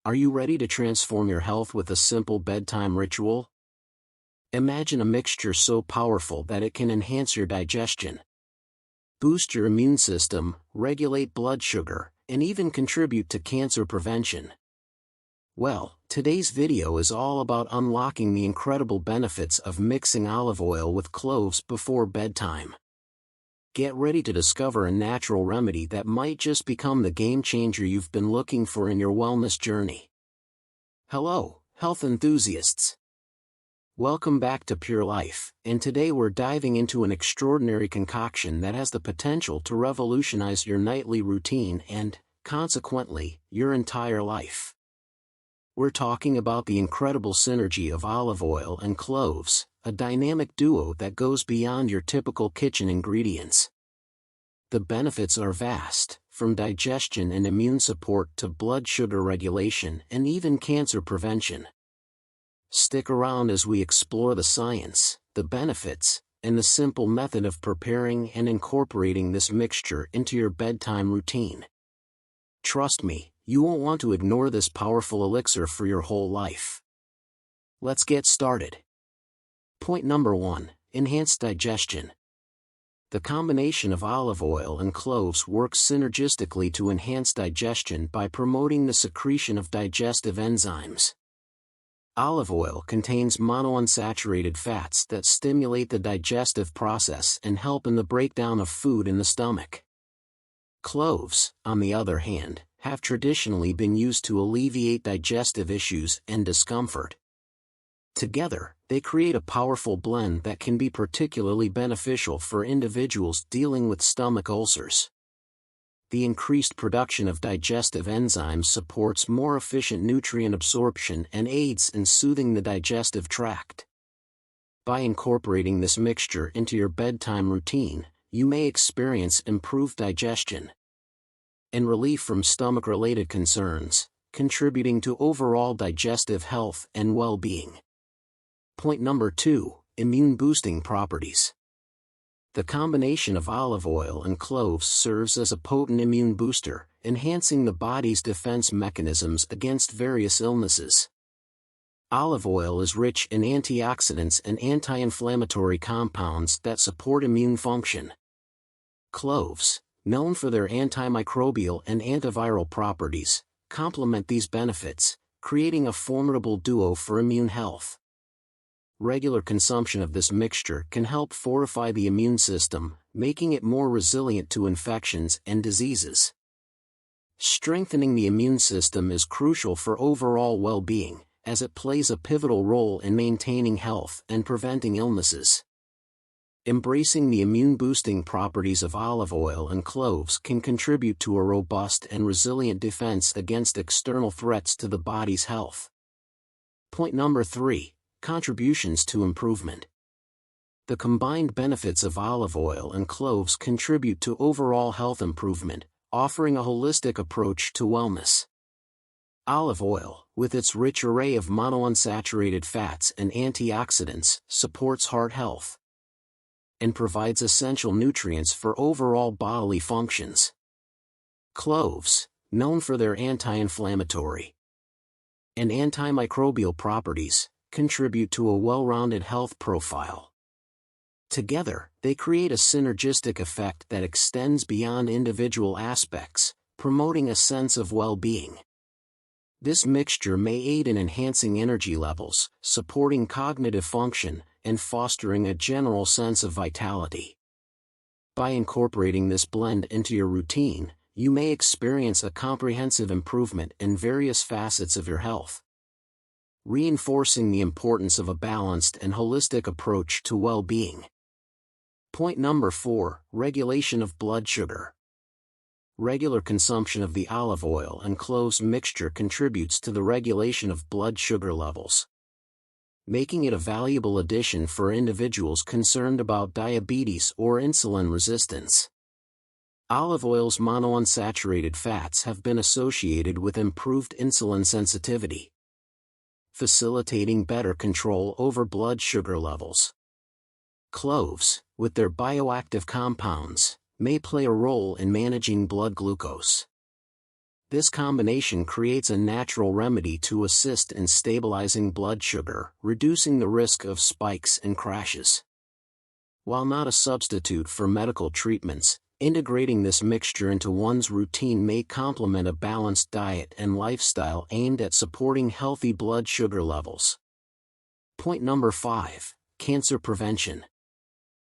Are you ready to transform your health with a simple bedtime ritual? Imagine a mixture so powerful that it can enhance your digestion, boost your immune system, regulate blood sugar, and even contribute to cancer prevention. Well, today's video is all about unlocking the incredible benefits of mixing olive oil with cloves before bedtime. Get ready to discover a natural remedy that might just become the game changer you've been looking for in your wellness journey. Hello, health enthusiasts. Welcome back to Pure Life, and today we're diving into an extraordinary concoction that has the potential to revolutionize your nightly routine and, consequently, your entire life. We're talking about the incredible synergy of olive oil and cloves, a dynamic duo that goes beyond your typical kitchen ingredients. The benefits are vast, from digestion and immune support to blood sugar regulation and even cancer prevention. Stick around as we explore the science, the benefits, and the simple method of preparing and incorporating this mixture into your bedtime routine. Trust me, you won't want to ignore this powerful elixir for your whole life. Let's get started. Point number 1, enhance digestion. The combination of olive oil and cloves works synergistically to enhance digestion by promoting the secretion of digestive enzymes. Olive oil contains monounsaturated fats that stimulate the digestive process and help in the breakdown of food in the stomach. Cloves, on the other hand, have traditionally been used to alleviate digestive issues and discomfort. Together, they create a powerful blend that can be particularly beneficial for individuals dealing with stomach ulcers. The increased production of digestive enzymes supports more efficient nutrient absorption and aids in soothing the digestive tract. By incorporating this mixture into your bedtime routine, you may experience improved digestion and relief from stomach-related concerns, contributing to overall digestive health and well-being. Point number 2, immune-boosting properties. The combination of olive oil and cloves serves as a potent immune booster, enhancing the body's defense mechanisms against various illnesses. Olive oil is rich in antioxidants and anti-inflammatory compounds that support immune function. Cloves, known for their antimicrobial and antiviral properties, complement these benefits, creating a formidable duo for immune health. Regular consumption of this mixture can help fortify the immune system, making it more resilient to infections and diseases. Strengthening the immune system is crucial for overall well-being, as it plays a pivotal role in maintaining health and preventing illnesses. Embracing the immune-boosting properties of olive oil and cloves can contribute to a robust and resilient defense against external threats to the body's health. Point number 3, contributions to improvement. The combined benefits of olive oil and cloves contribute to overall health improvement, offering a holistic approach to wellness. Olive oil, with its rich array of monounsaturated fats and antioxidants, supports heart health and provides essential nutrients for overall bodily functions. Cloves, known for their anti-inflammatory and antimicrobial properties, contribute to a well-rounded health profile. Together, they create a synergistic effect that extends beyond individual aspects, promoting a sense of well-being. This mixture may aid in enhancing energy levels, supporting cognitive function, and fostering a general sense of vitality. By incorporating this blend into your routine, you may experience a comprehensive improvement in various facets of your health, reinforcing the importance of a balanced and holistic approach to well-being. Point number 4, regulation of blood sugar. Regular consumption of the olive oil and cloves mixture contributes to the regulation of blood sugar levels, making it a valuable addition for individuals concerned about diabetes or insulin resistance. Olive oil's monounsaturated fats have been associated with improved insulin sensitivity, facilitating better control over blood sugar levels. Cloves, with their bioactive compounds, may play a role in managing blood glucose. This combination creates a natural remedy to assist in stabilizing blood sugar, reducing the risk of spikes and crashes. While not a substitute for medical treatments, integrating this mixture into one's routine may complement a balanced diet and lifestyle aimed at supporting healthy blood sugar levels. Point number 5. Cancer prevention.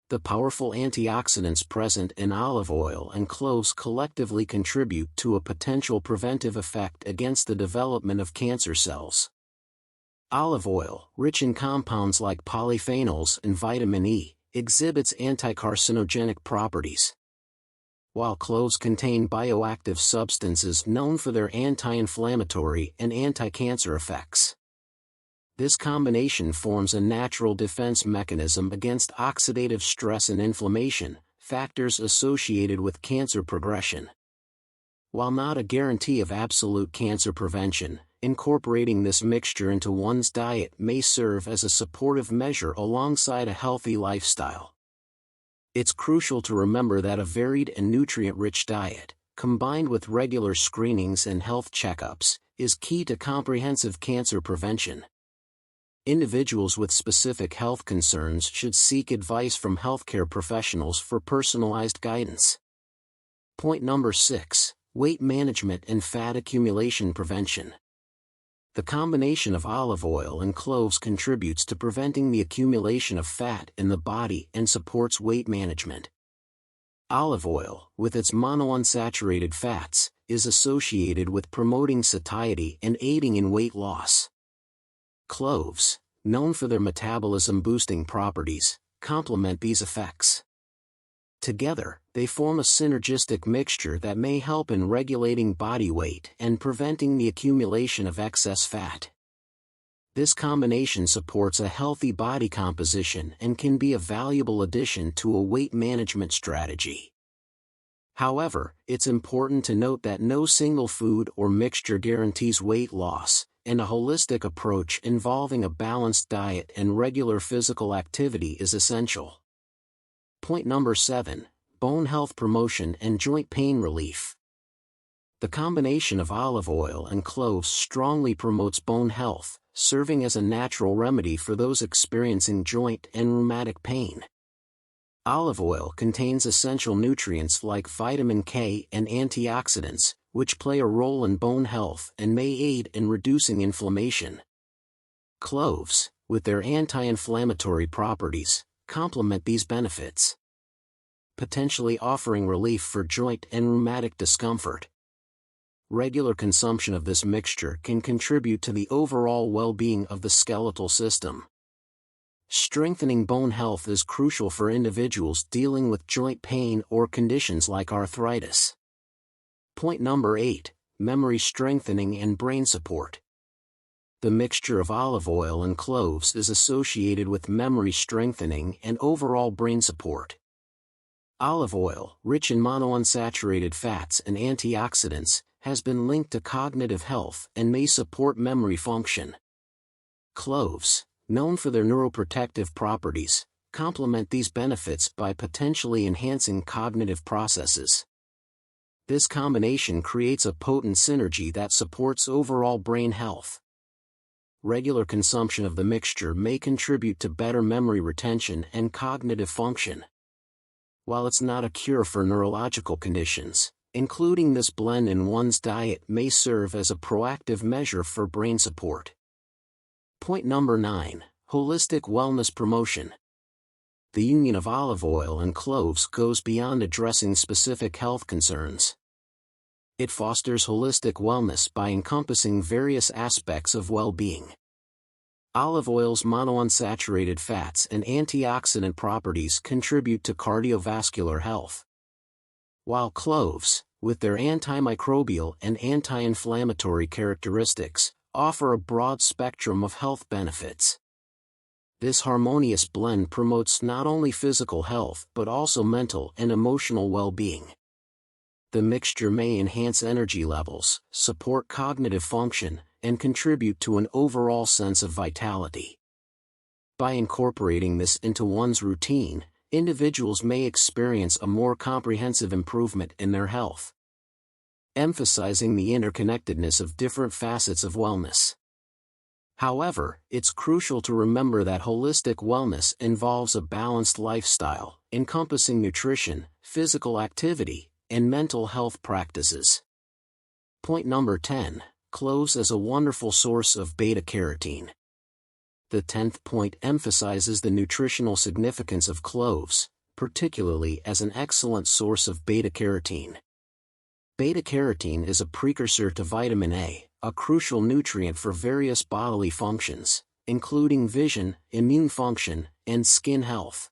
The powerful antioxidants present in olive oil and cloves collectively contribute to a potential preventive effect against the development of cancer cells. Olive oil, rich in compounds like polyphenols and vitamin E, exhibits anticarcinogenic properties, while cloves contain bioactive substances known for their anti-inflammatory and anti-cancer effects. This combination forms a natural defense mechanism against oxidative stress and inflammation, factors associated with cancer progression. While not a guarantee of absolute cancer prevention, incorporating this mixture into one's diet may serve as a supportive measure alongside a healthy lifestyle. It's crucial to remember that a varied and nutrient-rich diet, combined with regular screenings and health checkups, is key to comprehensive cancer prevention. Individuals with specific health concerns should seek advice from healthcare professionals for personalized guidance. Point number 6. Weight management and fat accumulation prevention. The combination of olive oil and cloves contributes to preventing the accumulation of fat in the body and supports weight management. Olive oil, with its monounsaturated fats, is associated with promoting satiety and aiding in weight loss. Cloves, known for their metabolism-boosting properties, complement these effects. Together, they form a synergistic mixture that may help in regulating body weight and preventing the accumulation of excess fat. This combination supports a healthy body composition and can be a valuable addition to a weight management strategy. However, it's important to note that no single food or mixture guarantees weight loss, and a holistic approach involving a balanced diet and regular physical activity is essential. Point number 7. Bone health promotion and joint pain relief. The combination of olive oil and cloves strongly promotes bone health, serving as a natural remedy for those experiencing joint and rheumatic pain. Olive oil contains essential nutrients like vitamin K and antioxidants, which play a role in bone health and may aid in reducing inflammation. Cloves, with their anti-inflammatory properties, complement these benefits, potentially offering relief for joint and rheumatic discomfort. Regular consumption of this mixture can contribute to the overall well-being of the skeletal system. Strengthening bone health is crucial for individuals dealing with joint pain or conditions like arthritis. Point number 8. Memory strengthening and brain support. The mixture of olive oil and cloves is associated with memory strengthening and overall brain support. Olive oil, rich in monounsaturated fats and antioxidants, has been linked to cognitive health and may support memory function. Cloves, known for their neuroprotective properties, complement these benefits by potentially enhancing cognitive processes. This combination creates a potent synergy that supports overall brain health. Regular consumption of the mixture may contribute to better memory retention and cognitive function. While it's not a cure for neurological conditions, including this blend in one's diet may serve as a proactive measure for brain support. Point number 9. Holistic wellness promotion. The union of olive oil and cloves goes beyond addressing specific health concerns. It fosters holistic wellness by encompassing various aspects of well-being. Olive oil's monounsaturated fats and antioxidant properties contribute to cardiovascular health, while cloves, with their antimicrobial and anti-inflammatory characteristics, offer a broad spectrum of health benefits. This harmonious blend promotes not only physical health but also mental and emotional well-being. The mixture may enhance energy levels, support cognitive function, and contribute to an overall sense of vitality. By incorporating this into one's routine, individuals may experience a more comprehensive improvement in their health. emphasizing the interconnectedness of different facets of wellness. However, it's crucial to remember that holistic wellness involves a balanced lifestyle, encompassing nutrition, physical activity, and mental health practices. Point number 10. Cloves as a wonderful source of beta-carotene. The 10th point emphasizes the nutritional significance of cloves, particularly as an excellent source of beta-carotene. Beta-carotene is a precursor to vitamin A, a crucial nutrient for various bodily functions, including vision, immune function, and skin health.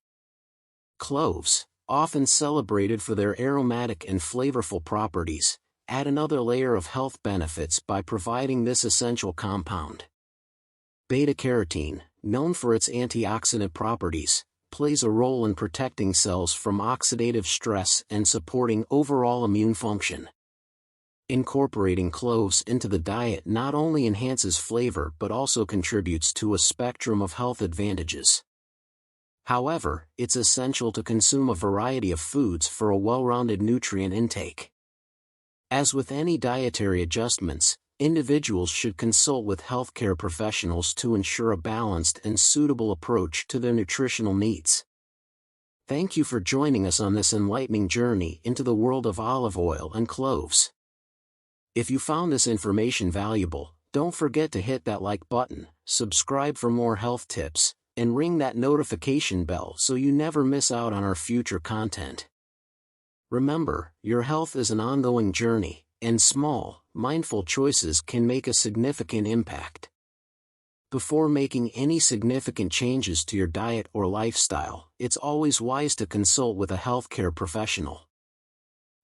Cloves, often celebrated for their aromatic and flavorful properties, add another layer of health benefits by providing this essential compound. Beta-carotene, known for its antioxidant properties, plays a role in protecting cells from oxidative stress and supporting overall immune function. Incorporating cloves into the diet not only enhances flavor but also contributes to a spectrum of health advantages. However, it's essential to consume a variety of foods for a well-rounded nutrient intake. As with any dietary adjustments, individuals should consult with healthcare professionals to ensure a balanced and suitable approach to their nutritional needs. Thank you for joining us on this enlightening journey into the world of olive oil and cloves. If you found this information valuable, don't forget to hit that like button, subscribe for more health tips, and ring that notification bell so you never miss out on our future content. Remember, your health is an ongoing journey, and small, mindful choices can make a significant impact. Before making any significant changes to your diet or lifestyle, it's always wise to consult with a healthcare professional.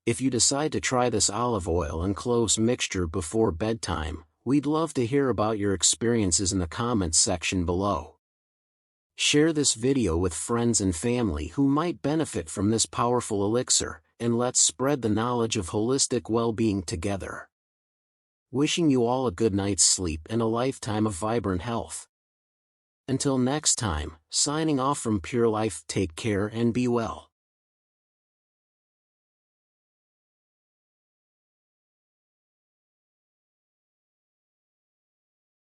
If you decide to try this olive oil and cloves mixture before bedtime, we'd love to hear about your experiences in the comments section below. Share this video with friends and family who might benefit from this powerful elixir, and let's spread the knowledge of holistic well-being together. Wishing you all a good night's sleep and a lifetime of vibrant health. Until next time, signing off from Pure Life, take care and be well.